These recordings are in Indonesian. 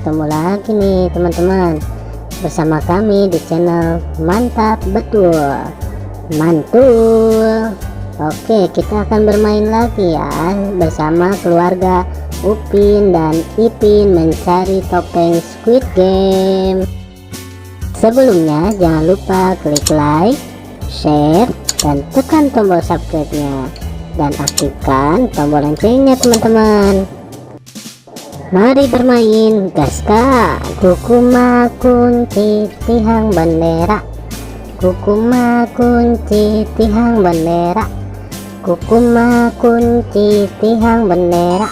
ketemu lagi nih teman-teman bersama kami di channel Mantap Betul Mantul. Oke, kita akan bermain lagi ya bersama keluarga Upin dan Ipin mencari topeng Squid Game. Sebelumnya jangan lupa klik like, share, dan tekan tombol subscribe-nya dan aktifkan tombol loncengnya teman-teman. Mari bermain, gaska. Kukuma kunci tihang bendera, kukuma kunci tihang bendera, kukuma kunci tihang bendera.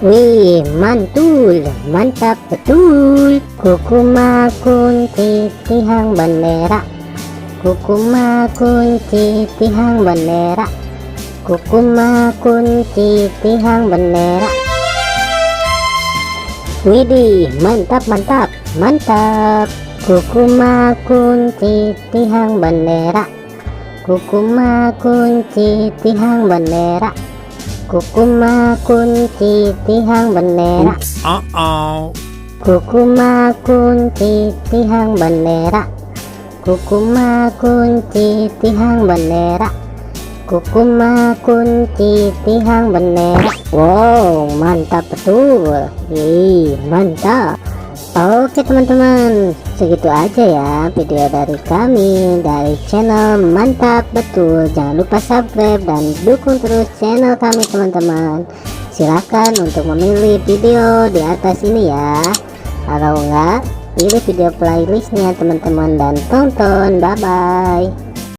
Wih, mantul, mantap betul. Kukuma kunci tihang bendera, kukuma kunci tihang bendera, kukuma kunci tihang bendera. Widih, mantap mantap mantap. Kukuma kunci tihang bendera, kukuma kunci tihang bendera, kukuma kunci tihang bendera. Kukuma kunci tihang bendera, kukuma kunci tihang bendera, kukuma kunci tihang bendera. Wow, mantap betul. Mantap. Oke teman-teman, segitu aja ya video dari kami dari channel Mantap Betul. Jangan lupa subscribe dan dukung terus channel kami teman-teman. Silahkan untuk memilih video di atas ini ya. Kalau enggak, pilih video playlistnya teman-teman dan tonton. Bye bye.